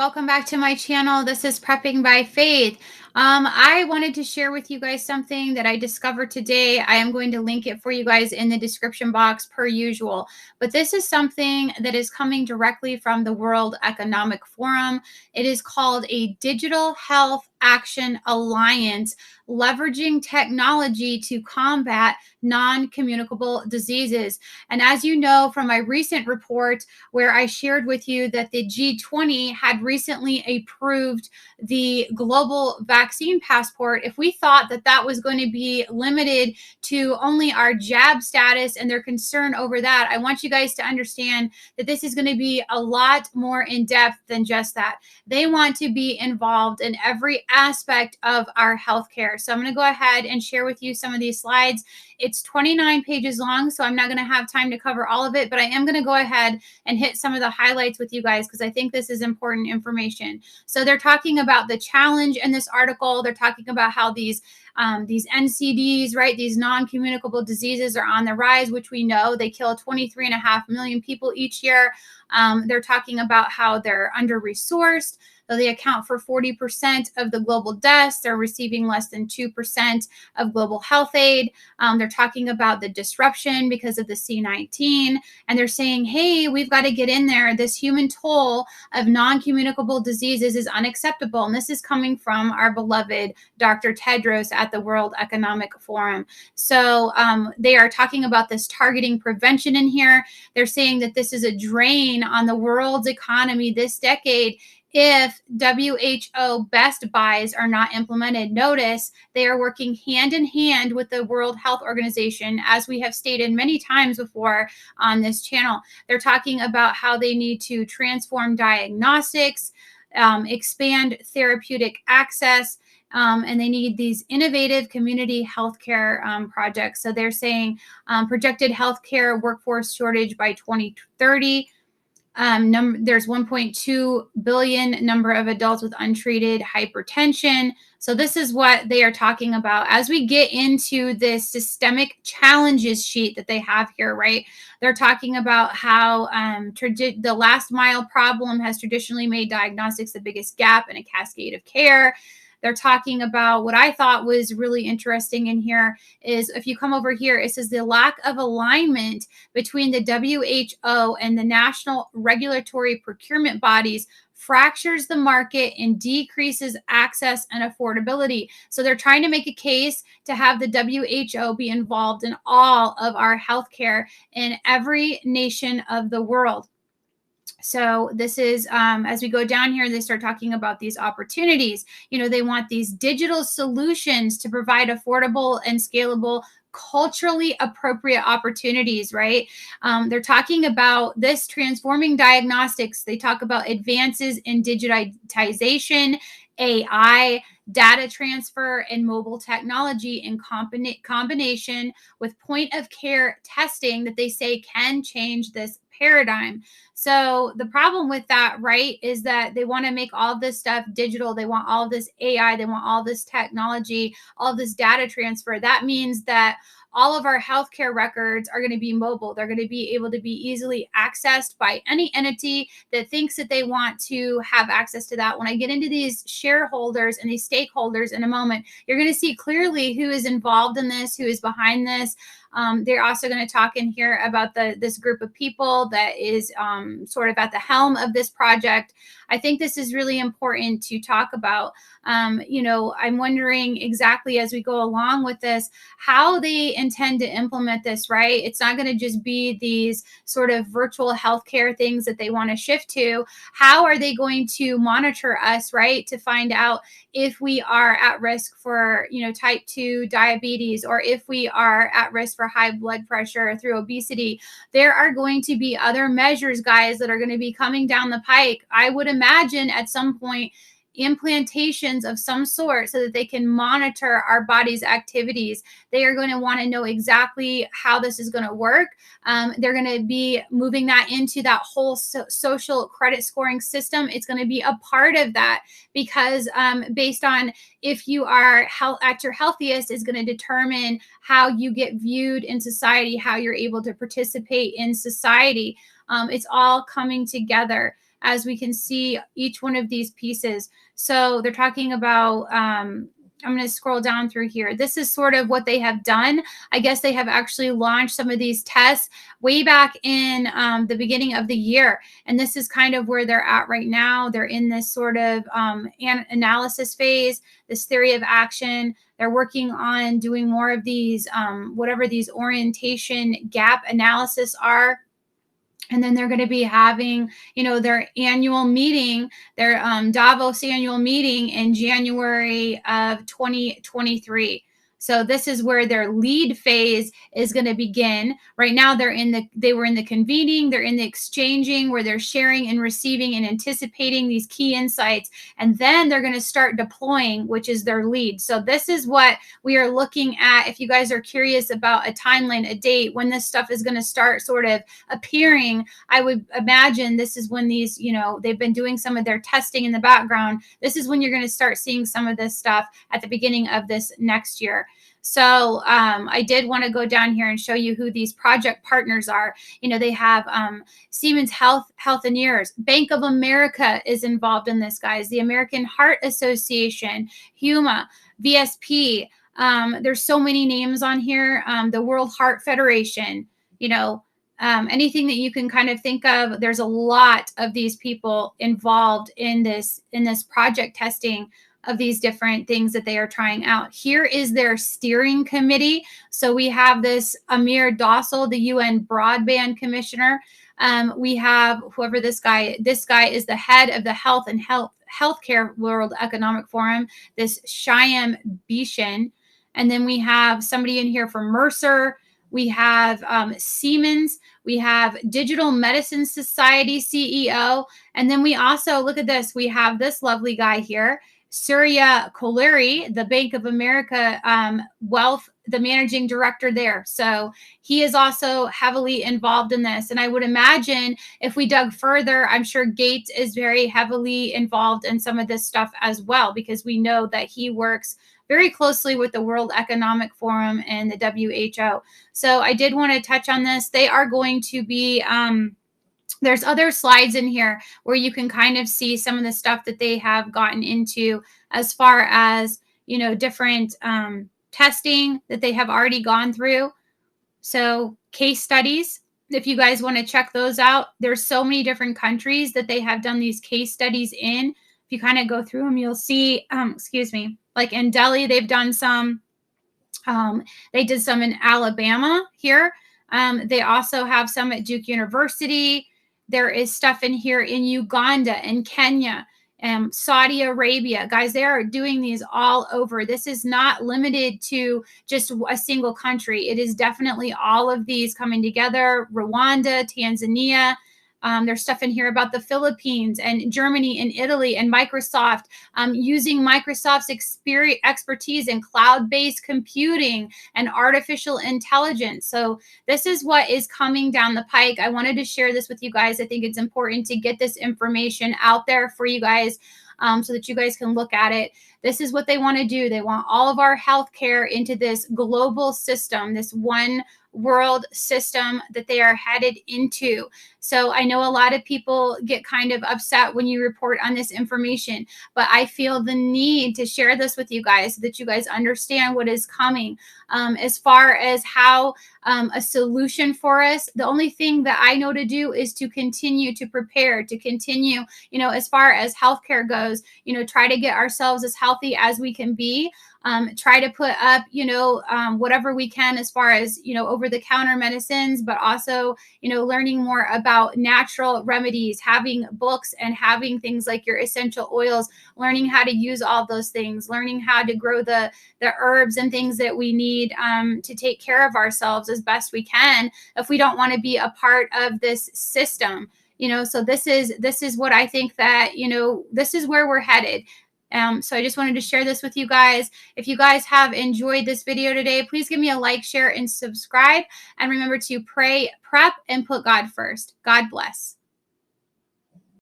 Welcome back to my channel. This is Prepping by Faith. I wanted to share with you guys something that I discovered today. I am going to link it for you guys in the description box per usual. But this is something that is coming directly from the World Economic Forum. It is called a Digital Health Action Alliance, leveraging technology to combat non-communicable diseases. And as you know from my recent report, where I shared with you that the G20 had recently approved the global vaccine passport, if we thought that that was going to be limited to only our jab status and their concern over that, I want you guys to understand that this is going to be a lot more in depth than just that. They want to be involved in every aspect of our healthcare. So I'm going to go ahead and share with you some of these slides. It's 29 pages long, so I'm not going to have time to cover all of it, but I am going to go ahead and hit some of the highlights with you guys because I think this is important information. So they're talking about the challenge in this article. They're talking about how these NCDs, right, these non-communicable diseases are on the rise, which we know they kill 23.5 million people each year. They're talking about how they're under-resourced. So they account for 40% of the global deaths. They're receiving less than 2% of global health aid. They're talking about the disruption because of the C-19. And they're saying, hey, we've got to get in there. This human toll of non-communicable diseases is unacceptable. And this is coming from our beloved Dr. Tedros at the World Economic Forum. So they are talking about this targeting prevention in here. They're saying that this is a drain on the world's economy this decade if WHO best buys are not implemented. Notice they are working hand in hand with the World Health Organization, as we have stated many times before on this channel. They're talking about how they need to transform diagnostics, expand therapeutic access, and they need these innovative community healthcare projects. So they're saying projected healthcare workforce shortage by 2030. There's 1.2 billion number of adults with untreated hypertension. So this is what they are talking about. As we get into this systemic challenges sheet that they have here, right? They're talking about how the last mile problem has traditionally made diagnostics the biggest gap in a cascade of care. They're talking about what I thought was really interesting in here is if you come over here, it says the lack of alignment between the WHO and the national regulatory procurement bodies fractures the market and decreases access and affordability. So they're trying to make a case to have the WHO be involved in all of our healthcare in every nation of the world. So this is, as we go down here, they start talking about these opportunities. You know, they want these digital solutions to provide affordable and scalable, culturally appropriate opportunities, right? They're talking about this transforming diagnostics. They talk about advances in digitization, AI, data transfer, and mobile technology in combination with point of care testing that they say can change this paradigm. So the problem with that, right, is that they want to make all this stuff digital. They want all this AI. They want all this technology, all this data transfer. That means that all of our healthcare records are going to be mobile. They're going to be able to be easily accessed by any entity that thinks that they want to have access to that. When I get into these shareholders and these stakeholders in a moment, you're going to see clearly who is involved in this, who is behind this. They're also going to talk in here about this group of people that is sort of at the helm of this project. I think this is really important to talk about. You know, I'm wondering exactly as we go along with this, how they intend to implement this, right? It's not going to just be these sort of virtual healthcare things that they want to shift to. How are they going to monitor us, right? To find out if we are at risk for, you know, type 2 diabetes, or if we are at risk for high blood pressure through obesity. There are going to be other measures, guys, that are going to be coming down the pike. I would imagine at some point implantations of some sort so that they can monitor our body's activities. They are going to want to know exactly how this is going to work. They're going to be moving that into that whole social credit scoring system. It's going to be a part of that because based on if you are at your healthiest is going to determine how you get viewed in society, how you're able to participate in society. It's all coming together. as we can see each one of these pieces. So they're talking about, I'm going to scroll down through here. This is sort of what they have done. I guess they have actually launched some of these tests way back in the beginning of the year. And this is kind of where they're at right now. They're in this sort of analysis phase, this theory of action. They're working on doing more of these, whatever these orientation gap analysis are. And then they're going to be having, their annual meeting, their Davos annual meeting in January of 2023. So this is where their lead phase is going to begin. Right now, they were in the convening, they're in the exchanging, where they're sharing and receiving and anticipating these key insights. And then they're going to start deploying, which is their lead. So this is what we are looking at. If you guys are curious about a timeline, a date, when this stuff is going to start sort of appearing, I would imagine this is when these, they've been doing some of their testing in the background. This is when you're going to start seeing some of this stuff at the beginning of this next year. So I did want to go down here and show you who these project partners are. They have Siemens Healthineers, Bank of America is involved in this, guys. The American Heart Association, HUMA, VSP. There's so many names on here. The World Heart Federation, anything that you can kind of think of. There's a lot of these people involved in this project testing of these different things that they are trying out. Here is their steering committee. So we have this Amir Dossal, the UN Broadband Commissioner. We have whoever this guy is the head of the Healthcare World Economic Forum, this Shyam Bishan. And then we have somebody in here from Mercer. We have Siemens. We have Digital Medicine Society CEO. And then we also, look at this, we have this lovely guy here, Surya Koleri, the Bank of America Wealth, the managing director there. So he is also heavily involved in this. And I would imagine if we dug further, I'm sure Gates is very heavily involved in some of this stuff as well, because we know that he works very closely with the World Economic Forum and the WHO. So I did want to touch on this. They are going to be, there's other slides in here where you can kind of see some of the stuff that they have gotten into as far as, different testing that they have already gone through. So case studies, if you guys want to check those out, there's so many different countries that they have done these case studies in. If you kind of go through them, you'll see, like in Delhi, they've done some. They did some in Alabama here. They also have some at Duke University. There is stuff in here in Uganda and Kenya, Saudi Arabia. Guys, they are doing these all over. This is not limited to just a single country. It is definitely all of these coming together. Rwanda, Tanzania. There's stuff in here about the Philippines and Germany and Italy and Microsoft, using Microsoft's expertise in cloud-based computing and artificial intelligence. So this is what is coming down the pike. I wanted to share this with you guys. I think it's important to get this information out there for you guys, so that you guys can look at it. This is what they want to do. They want all of our healthcare into this global system, this one world system that they are headed into. So I know a lot of people get kind of upset when you report on this information, but I feel the need to share this with you guys so that you guys understand what is coming. As far as how a solution for us, the only thing that I know to do is to continue to prepare, to continue, as far as healthcare goes, try to get ourselves as healthy as we can be. Try to put up, whatever we can as far as, over-the-counter medicines, but also, learning more about natural remedies, having books and having things like your essential oils, learning how to use all those things, learning how to grow the herbs and things that we need to take care of ourselves as best we can if we don't want to be a part of this system. So this is what I think that, this is where we're headed. So I just wanted to share this with you guys. If you guys have enjoyed this video today, please give me a like, share, and subscribe. And remember to pray, prep, and put God first. God bless.